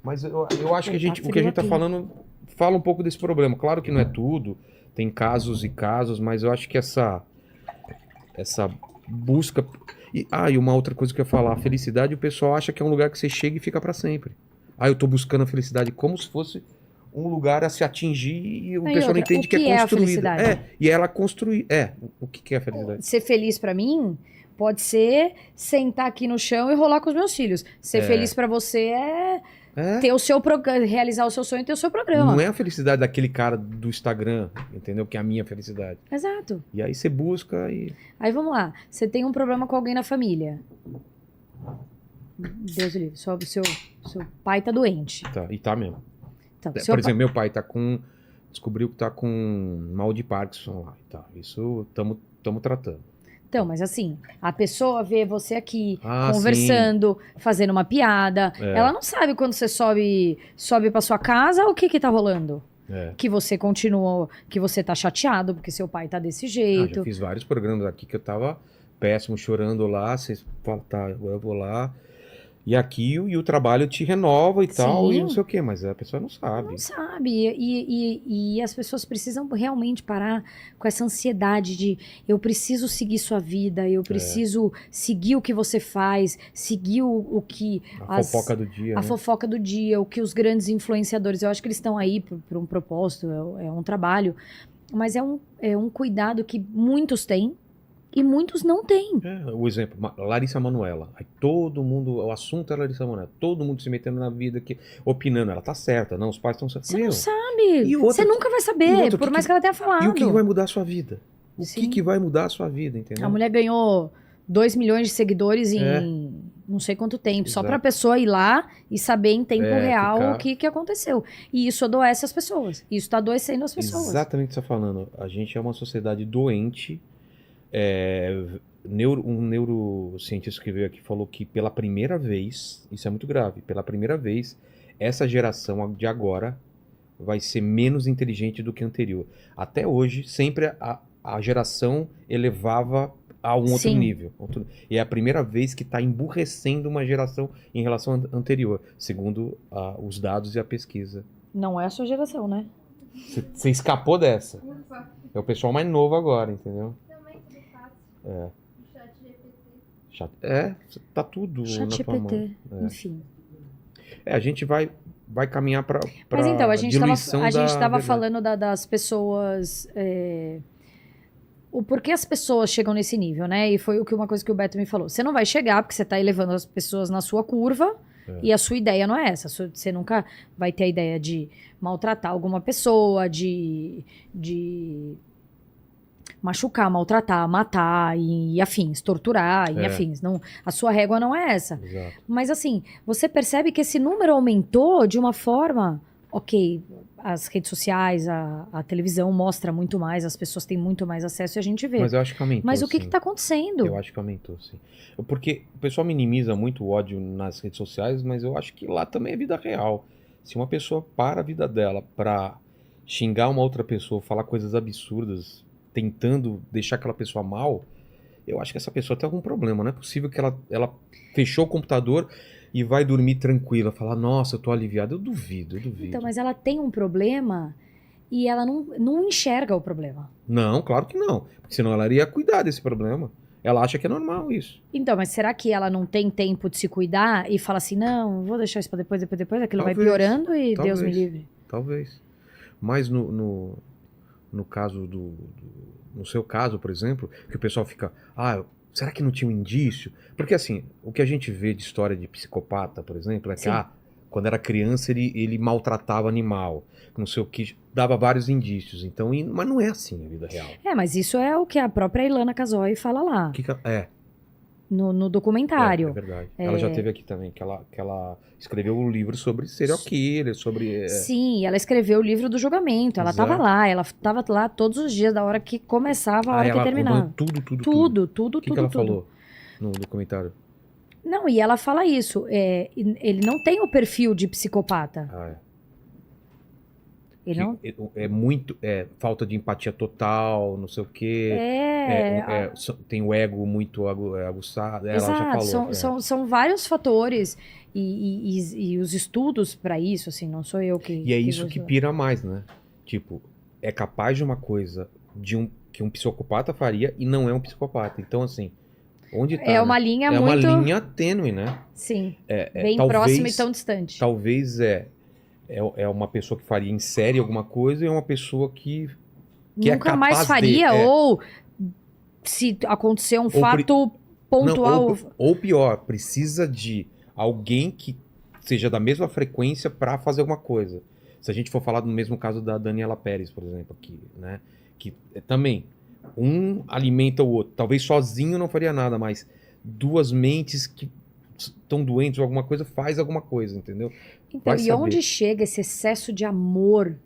Mas eu acho que o que a frio gente tá aqui. falando fala um pouco desse problema. Claro que não é tudo, tem casos e casos, mas eu acho que essa busca. E uma outra coisa que eu ia falar: a felicidade, o pessoal acha que é um lugar que você chega e fica pra sempre. Eu tô buscando a felicidade como se fosse um lugar a se atingir e o Aí pessoal não outra, o entende que é que é a construída. felicidade? E ela construir. O que que é a felicidade? Ser feliz pra mim pode ser sentar aqui no chão e rolar com os meus filhos. Ser feliz pra você é É. ter o seu realizar o seu sonho e ter o seu Não programa. é a felicidade daquele cara do Instagram, entendeu? Que é a minha felicidade. Exato. E aí você busca e. Aí vamos lá. Você tem um problema com alguém na família. Deus o livre. Seu pai tá doente. Tá, e tá mesmo. Então, Por exemplo, meu pai tá com. Descobriu que tá com mal de Parkinson lá. Tá. Isso estamos tratando. Então, mas assim, a pessoa vê você aqui Ah, conversando, fazendo uma piada. É. Ela não sabe quando você sobe pra sua casa o que que tá rolando. É. Que você continua, que você tá chateado porque seu pai tá desse Já jeito. fiz vários programas aqui que eu tava péssimo, chorando lá. Vocês falam, tá, eu vou lá. E aqui e o trabalho te renova e tal, e Sim. não sei o quê, mas a pessoa não sabe. Não sabe. E as pessoas precisam realmente parar com essa ansiedade de eu preciso seguir sua vida, eu preciso seguir o que você faz, seguir o que. A fofoca do dia. A né? fofoca do dia, o que os grandes influenciadores. Eu acho que eles estão aí por um propósito, é um trabalho, mas é um cuidado que muitos têm e muitos não têm. O exemplo, Larissa Manoela. Aí todo mundo, o assunto é Larissa Manoela. Todo mundo se metendo na vida, opinando. Ela tá certa, não, os pais estão certos. Você não sabe. E outra, Você nunca vai e saber, outra, por mais que ela tenha falado. E o que vai mudar a sua vida? O Sim. que vai mudar a sua vida, entendeu? A mulher ganhou 2 milhões de seguidores em É. não sei quanto tempo, só Exato. pra pessoa ir lá e saber em tempo real ficar- o que aconteceu. E isso adoece as pessoas. Isso tá adoecendo as pessoas. Exatamente o que você está falando. A gente é uma sociedade doente. Um neurocientista que veio aqui falou que pela primeira vez, isso é muito grave, pela primeira vez, essa geração de agora vai ser menos inteligente do que a anterior. Até hoje, sempre a geração elevava a um outro Sim. nível. E é a primeira vez que está emburrecendo uma geração em relação à anterior, segundo os dados e a pesquisa. Não é a sua geração, né? Você escapou dessa. É o pessoal mais novo agora, entendeu? Também tudo fácil. É. Chat GPT. Tá tudo Chat na tua mão. GPT, enfim. A gente vai caminhar para Mas então, a gente diluição tava da verdade. falando das pessoas. O porquê as pessoas chegam nesse nível, né? E foi uma coisa que o Beto me falou. Você não vai chegar porque você tá elevando as pessoas na sua curva e a sua ideia não é essa. Você nunca vai ter a ideia de maltratar alguma pessoa, de machucar, maltratar, matar e afins, torturar e afins. Não, a sua régua não é essa. Exato. Mas assim, você percebe que esse número aumentou de uma forma... Ok, as redes sociais, a televisão mostra muito mais, as pessoas têm muito mais acesso e a gente vê. Mas eu acho que aumentou. Mas o que sim. está acontecendo? Eu acho que aumentou, sim. Porque o pessoal minimiza muito o ódio nas redes sociais, mas eu acho que lá também é vida real. Se uma pessoa para a vida dela pra xingar uma outra pessoa, falar coisas absurdas, tentando deixar aquela pessoa mal, eu acho que essa pessoa tem algum problema. Não é possível que ela fechou o computador e vai dormir tranquila, falar, nossa, eu tô aliviado. Eu duvido. Então, mas ela tem um problema e ela não enxerga o problema. Não, claro que não. Porque senão ela iria cuidar desse problema. Ela acha que é normal isso. Então, mas será que ela não tem tempo de se cuidar e fala assim, não, vou deixar isso pra depois, aquilo vai Talvez, piorando e Deus me talvez. livre? Talvez. Mas no caso no seu caso, por exemplo, que o pessoal fica, será que não tinha um indício? Porque assim, o que a gente vê de história de psicopata, por exemplo, é que Sim. quando era criança ele maltratava animal, não sei o que, dava vários indícios. Então, mas não é assim a vida real. Mas isso é o que a própria Ilana Casoy fala lá, no documentário. É verdade. Ela já teve aqui também, que ela escreveu um livro sobre serial killer, sobre... Sim, ela escreveu o livro do julgamento, ela Exato. estava lá todos os dias, da hora que começava a hora que ela terminava. acompanhou tudo. Tudo, O que ela tudo. falou no documentário? Não, e ela fala isso, ele não tem o perfil de psicopata. Ele não... É muito falta de empatia total, não sei o quê. Tem o ego muito aguçado. Ela já Exato, falou. são vários fatores. e os estudos pra isso, assim, não sou eu que... E é isso vou que julgar. pira mais, né? Tipo, é capaz de uma coisa que um psicopata faria e não é um psicopata. Então, assim, onde tá, É uma né? linha É uma muito... linha tênue, né? Sim, É, bem próxima e tão distante. talvez é uma pessoa que faria em série alguma coisa e é uma pessoa que é Nunca mais capaz faria, de... ou se acontecer um Ou pri- fato pontual... Não, ou pior, precisa de alguém que seja da mesma frequência pra fazer alguma coisa. Se a gente for falar do mesmo caso da Daniela Pérez, por exemplo, aqui, né? Que também, um alimenta o outro. Talvez sozinho não faria nada, mas duas mentes que estão doentes ou alguma coisa, faz alguma coisa, entendeu? Então, Vai e saber. onde chega esse excesso de amor?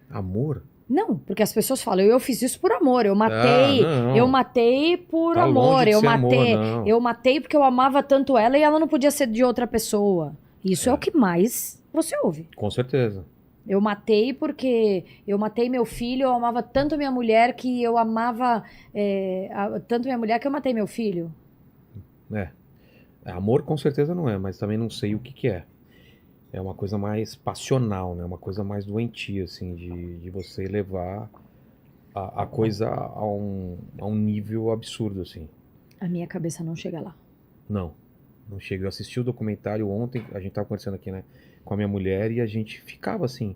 Amor? Não, porque as pessoas falam, eu fiz isso por amor, eu matei, não. eu matei por Tá amor, longe de eu ser matei, amor, não. eu matei porque eu amava tanto ela e ela não podia ser de outra pessoa. Isso é o que mais você ouve. Com certeza. Eu matei porque eu matei meu filho, eu amava tanto minha mulher que eu amava tanto minha mulher que eu matei meu filho. Amor com certeza não é, mas também não sei o que que é. É uma coisa mais passional, né? Uma coisa mais doentia, assim, de você levar a coisa a um nível absurdo, assim. A minha cabeça não chega lá. Não chega. Eu assisti o documentário ontem, a gente tava conversando aqui, né, com a minha mulher, e a gente ficava assim.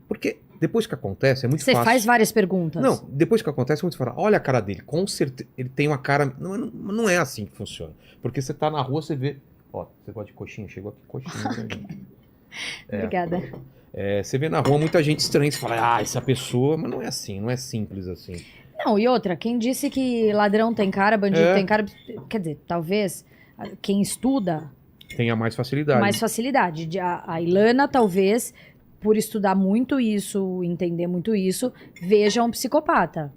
Porque depois que acontece, é muito Você fácil. faz várias perguntas. Não, depois que acontece, muito fala, olha a cara dele, com certeza, ele tem uma cara. Não é assim que funciona. Porque você tá na rua, você vê. Ó, você gosta de coxinha? Chegou aqui coxinha. Né? Obrigada. Você vê na rua muita gente estranha, você fala, essa pessoa, mas não é assim, não é simples assim. Não, e outra, quem disse que ladrão tem cara, bandido tem cara, quer dizer, talvez quem estuda Tenha mais facilidade. mais facilidade. A Ilana, talvez, por estudar muito isso, entender muito isso, veja um psicopata.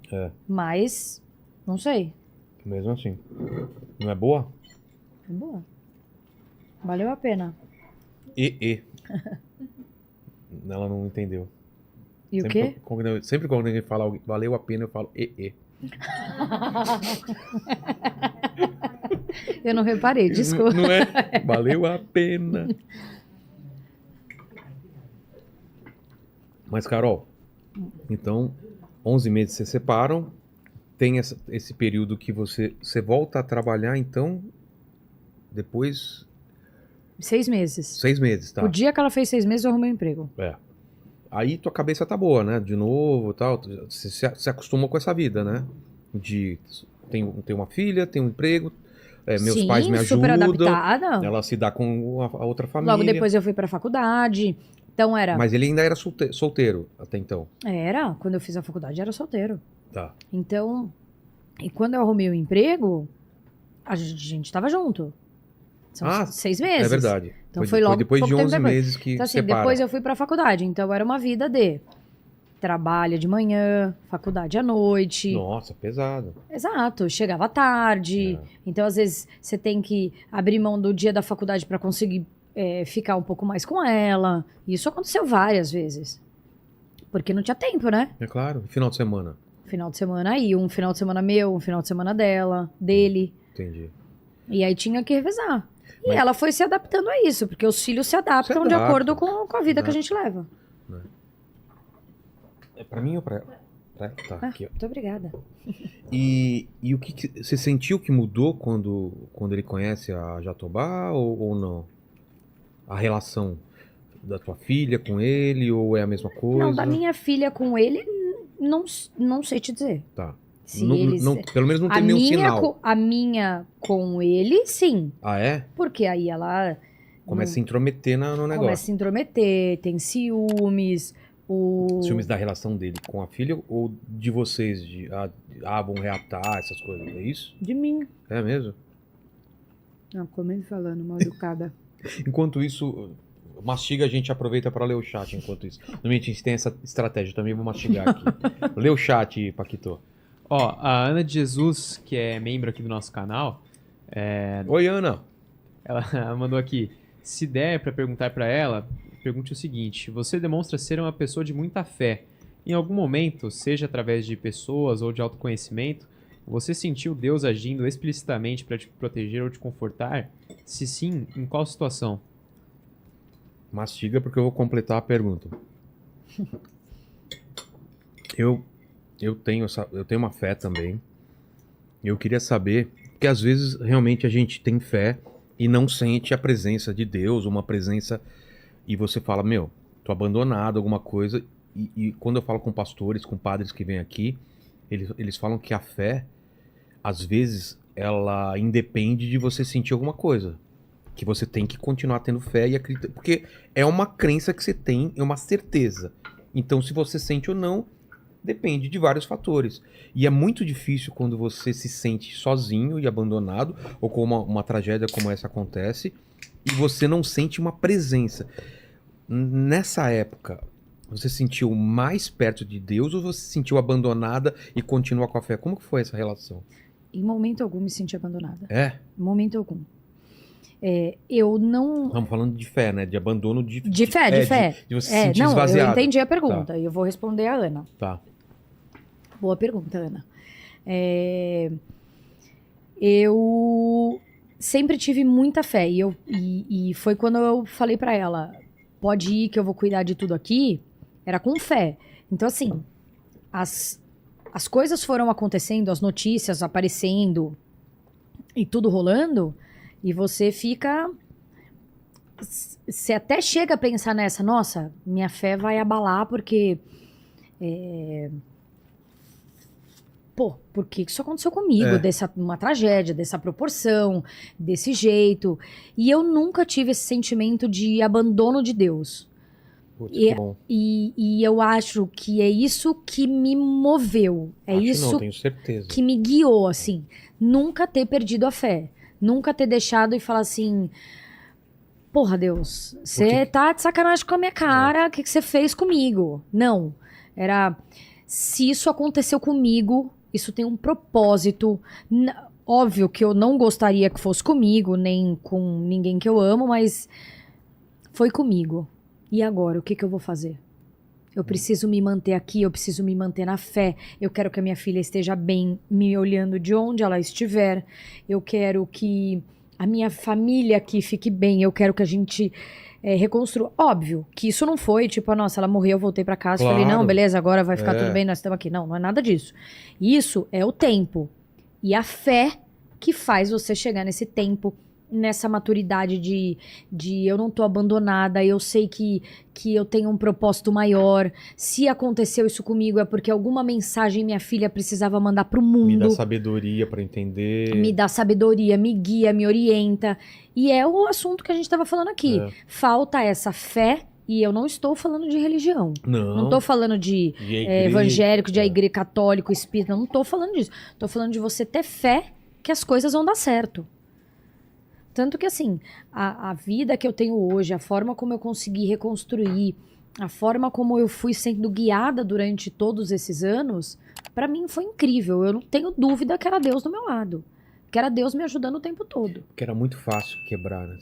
Mas, não sei. Mesmo assim. Não é boa? É boa. Valeu a pena. Ela não entendeu. E o quê? Sempre quando alguém fala valeu a pena, eu falo Eu não reparei, desculpa. Não é? Valeu a pena. Mas, Carol, então, 11 meses se separam, tem esse período que você volta a trabalhar, então, depois... 6 meses. 6 meses, tá? O dia que ela fez 6 meses, eu arrumei um emprego. Aí tua cabeça tá boa, né? De novo, tal. Você se acostumou com essa vida, né? Tem uma filha, tem um emprego, meus Sim, pais me super ajudam. adaptada. Ela se dá com a outra família. Logo depois eu fui pra faculdade. Então era... Mas ele ainda era solteiro até então. Era, quando eu fiz a faculdade era solteiro. Tá. Então, e quando eu arrumei o emprego, a gente tava junto. São 6 meses. É verdade. Então foi logo depois de pouco tempo 11 depois. meses que Então assim, separa. depois eu fui pra faculdade. Então era uma vida de trabalho de manhã, faculdade à noite. Nossa, pesado. Exato, chegava tarde. Então às vezes você tem que abrir mão do dia da faculdade pra conseguir ficar um pouco mais com ela. E isso aconteceu várias vezes. Porque não tinha tempo, né? É claro. Final de semana. Final de semana aí, um final de semana meu, um final de semana dele. Entendi. E aí tinha que revezar. E Mas- ela foi se adaptando a isso, porque os filhos se adaptam de adaptam. acordo com a vida que a Né? gente leva. É pra mim ou pra ela? Tá, aqui, ó. Muito obrigada. E o que você sentiu que mudou quando ele conhece a Jatobá ou não? A relação da tua filha com ele ou é a mesma coisa? Não, da minha filha com ele, não sei te dizer. Tá. Se Não- eles... não- pelo menos não a tem nenhum minha, sinal. a minha com ele, sim. Ah, é? Porque aí ela Começa a se intrometer no negócio. começa a se intrometer, tem ciúmes, Ciúmes da relação dele com a filha ou de vocês? Vão reatar essas coisas, é isso? de mim. É mesmo? Não, como falando, mal educada. Enquanto isso, mastiga, a gente aproveita para ler o chat enquanto isso. Normalmente a gente tem essa estratégia, também vou mastigar aqui. Lê o chat, Paquito. Ó, a Ana de Jesus, que é membro aqui do nosso canal, Oi, Ana. ela mandou aqui, se der pra perguntar pra ela, pergunte o seguinte, você demonstra ser uma pessoa de muita fé. Em algum momento, seja através de pessoas ou de autoconhecimento, você sentiu Deus agindo explicitamente pra te proteger ou te confortar? Se sim, em qual situação? Mastiga porque eu vou completar a pergunta. Eu tenho uma fé também. Eu queria saber, porque às vezes realmente a gente tem fé e não sente a presença de Deus, uma presença, e você fala, meu, tô abandonado, alguma coisa. E quando eu falo com pastores, com padres que vêm aqui, eles falam que a fé, às vezes, ela independe de você sentir alguma coisa. Que você tem que continuar tendo fé e acreditar. Porque é uma crença que você tem, é uma certeza. Então, se você sente ou não, depende de vários fatores. E é muito difícil quando você se sente sozinho e abandonado, ou com uma tragédia como essa acontece, e você não sente uma presença. Nessa época, você se sentiu mais perto de Deus ou você se sentiu abandonada e continua com a fé? Como que foi essa relação? Em momento algum me senti abandonada. É? Em momento algum. Eu não... Estamos falando de fé, né? De abandono de... De fé, de fé. De você se sentir não, esvaziado. eu entendi a pergunta e eu vou responder a Ana. Tá. Boa pergunta, Ana. Eu sempre tive muita fé e foi quando eu falei pra ela, pode ir que eu vou cuidar de tudo aqui, era com fé. Então, assim, as coisas foram acontecendo, as notícias aparecendo e tudo rolando, e você fica... Você até chega a pensar nessa, nossa, minha fé vai abalar porque... Pô, por que isso aconteceu comigo? Uma tragédia, dessa proporção, desse jeito. E eu nunca tive esse sentimento de abandono de Deus. Putz, que bom. E eu acho que é isso que me moveu. Não, tenho certeza. Que me guiou, assim. Nunca ter perdido a fé. Nunca ter deixado e falar assim... Porra, Deus, você tá de sacanagem com a minha cara. O que você fez comigo? Não. Era... Se isso aconteceu comigo... Isso tem um propósito. Óbvio que eu não gostaria que fosse comigo, nem com ninguém que eu amo, mas foi comigo. E agora, o que eu vou fazer? Eu preciso me manter aqui, eu preciso me manter na fé. Eu quero que a minha filha esteja bem, me olhando de onde ela estiver. Eu quero que a minha família aqui fique bem. Eu quero que a gente... reconstrua. Óbvio que isso não foi tipo, nossa, ela morreu, eu voltei pra casa e falei, não, beleza, agora vai ficar tudo bem, nós estamos aqui. Não, não é nada disso. Isso é o tempo. E a fé que faz você chegar nesse tempo, nessa maturidade de eu não tô abandonada, eu sei que eu tenho um propósito maior. Se aconteceu isso comigo é porque alguma mensagem minha filha precisava mandar pro mundo. Me dá sabedoria pra entender. Me dá sabedoria, me guia, me orienta. E é o assunto que a gente tava falando aqui. Falta essa fé. E eu não estou falando de religião. Não estou falando de evangélico, de igreja católico, espírita. Não estou falando disso. Estou falando de você ter fé que as coisas vão dar certo. Tanto que, assim, a vida que eu tenho hoje, a forma como eu consegui reconstruir, a forma como eu fui sendo guiada durante todos esses anos, pra mim foi incrível. Eu não tenho dúvida que era Deus do meu lado. Que era Deus me ajudando o tempo todo. Porque era muito fácil quebrar, né?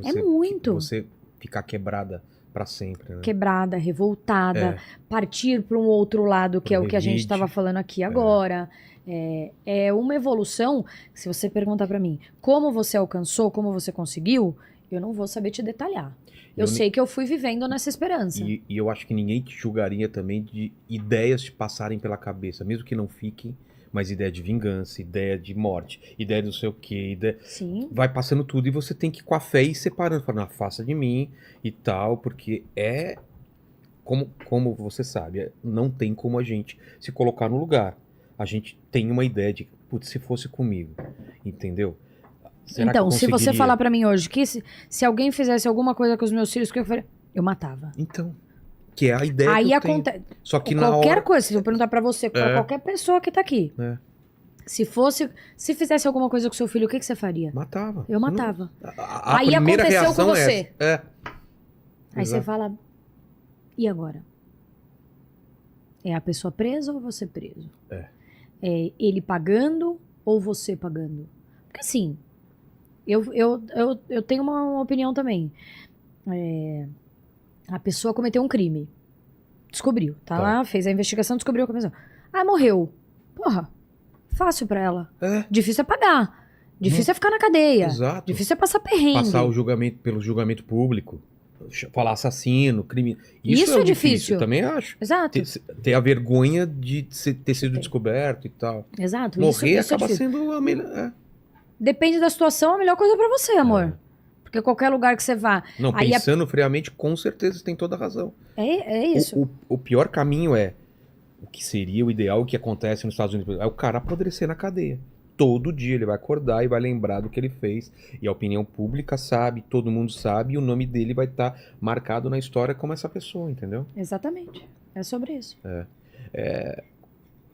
É muito. Você ficar quebrada pra sempre, né? Quebrada, revoltada, partir para um outro lado, que é o que a gente estava falando aqui agora. É uma evolução. Se você perguntar para mim como você alcançou, como você conseguiu, eu não vou saber te detalhar. Eu sei que eu fui vivendo nessa esperança. E eu acho que ninguém te julgaria também de ideias te passarem pela cabeça, mesmo que não fiquem, mas ideia de vingança, ideia de morte, ideia do sei o quê, Sim. Vai passando tudo e você tem que ir com a fé e separando, falando, afasta de mim e tal, porque como você sabe, não tem como a gente se colocar no lugar. A gente tem uma ideia de, putz, se fosse comigo, entendeu? Será então, que eu se você falar pra mim hoje que se alguém fizesse alguma coisa com os meus filhos, o que eu faria? Eu matava. Então, que é a ideia aí que eu acontece. tenho. Só que qualquer coisa, se eu perguntar pra você, pra qualquer pessoa que tá aqui. Se fizesse alguma coisa com seu filho, o que você faria? Matava. Eu matava. A aí primeira aconteceu reação com você. Aí Exato. você fala, e agora? É a pessoa presa ou você preso? É ele pagando ou você pagando? Porque assim, eu tenho uma opinião também. A pessoa cometeu um crime. Descobriu. Tá lá, fez a investigação, descobriu a começou. Ah, morreu. Porra, fácil pra ela. Difícil é pagar. Difícil é ficar na cadeia. Exato. Difícil é passar perrengue. Passar o julgamento pelo julgamento público. Falar assassino, crime. Isso é o difícil. Eu também acho. Exato. Ter a vergonha de ter sido descoberto e tal. Exato. Morrer isso é acaba difícil. sendo a melhor. Depende da situação, a melhor coisa pra você, amor. Porque qualquer lugar que você vá. Não, Aí pensando friamente, com certeza você tem toda a razão. É isso. O pior caminho é o que seria o ideal, o que acontece nos Estados Unidos, é o cara apodrecer na cadeia. Todo dia ele vai acordar e vai lembrar do que ele fez. E a opinião pública sabe, todo mundo sabe, e o nome dele vai estar marcado na história como essa pessoa, entendeu? Exatamente. É sobre isso.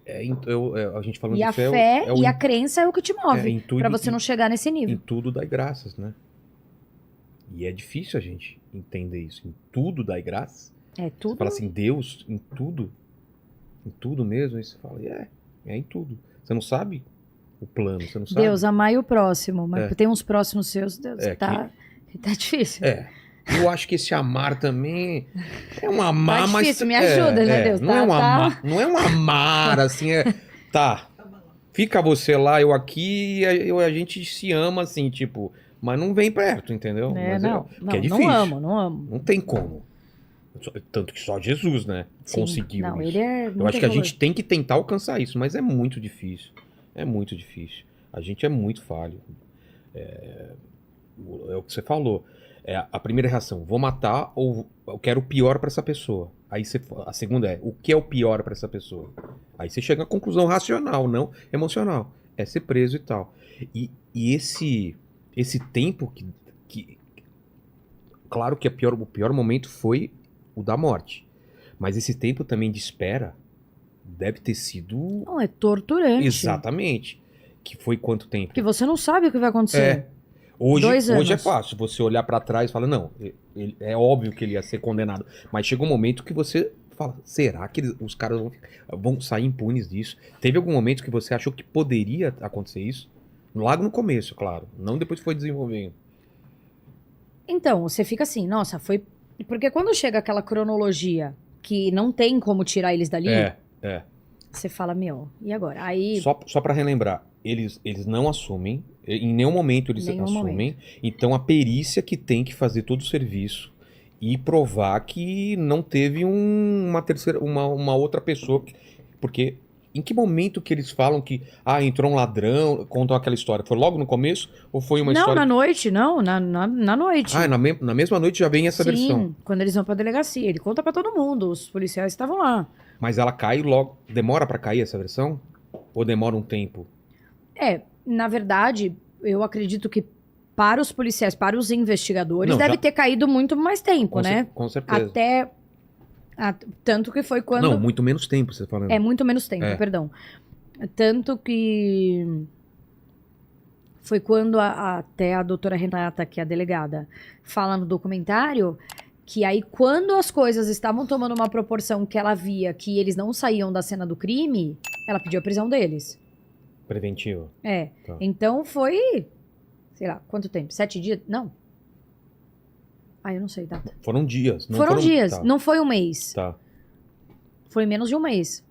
A gente falando E a disso fé é o e a crença é o que te move. em tudo- Pra você não chegar nesse em nível. tudo dai graças, né? E é difícil a gente entender isso. Em tudo dai graças. É Você tudo. fala assim, Deus, em tudo mesmo. Aí você fala, é em tudo. Você não sabe o plano, você não sabe. Deus, amai o próximo. Mas É. tem uns próximos seus, Deus, tá difícil. Eu acho que esse amar também é um amar, Tá mas... difícil, me ajuda, né, Deus? Não, é um Tá. amar, não é um amar, assim, tá, fica você lá, eu aqui, a gente se ama, assim, tipo, mas não vem perto, entendeu? Mas porque é difícil. Não amo. Não tem como. Tanto que só Jesus, né, Sim. conseguiu Não, isso. ele é Eu muito acho que a evoluído. gente tem que tentar alcançar isso, mas é muito difícil. É muito difícil. A gente é muito falho. É o que você falou. A primeira reação, vou matar ou eu quero o pior pra essa pessoa. Aí a segunda é, o que é o pior pra essa pessoa? Aí você chega à conclusão racional, não emocional. É ser preso e tal. E esse tempo que claro que o pior momento foi o da morte. Mas esse tempo também de espera deve ter sido... Não, é torturante. Exatamente. Que foi quanto tempo? Porque você não sabe o que vai acontecer. Hoje 2 anos. é fácil você olhar pra trás e falar, não, é óbvio que ele ia ser condenado. Mas chega um momento que você fala, será que os caras vão sair impunes disso? Teve algum momento que você achou que poderia acontecer isso? Logo no começo, claro. Não depois que foi desenvolvendo. Então, você fica assim, nossa, foi... Porque quando chega aquela cronologia que não tem como tirar eles dali, você fala, meu, e agora? Aí... Só pra relembrar, eles não assumem, em nenhum momento eles Nenhum assumem, então a perícia que tem que fazer todo o serviço e provar que não teve uma outra pessoa, porque em que momento que eles falam que entrou um ladrão, contam aquela história? Foi logo no começo ou foi uma não, história... na noite, não, na noite. Na mesma noite já vem essa Sim, versão. quando eles vão pra delegacia, ele conta pra todo mundo, os policiais estavam lá. Mas ela cai logo, demora pra cair essa versão? Ou demora um tempo? Na verdade, eu acredito que para os policiais, para os investigadores, Não, deve já- ter caído muito mais tempo, né? Com certeza. Até. Tanto que foi quando. Não, muito menos tempo, você tá falando. É muito menos tempo, É. perdão. Tanto que. Foi quando até a doutora Renata, que é a delegada, fala no documentário que aí quando as coisas estavam tomando uma proporção que ela via que eles não saíam da cena do crime, ela pediu a prisão deles. Preventivo. Tá. Então foi, sei lá, quanto tempo? 7 dias? Não. Eu não sei data. Foram dias. Não Foram dias, Tá. não foi um mês. Tá. Foi menos de um mês.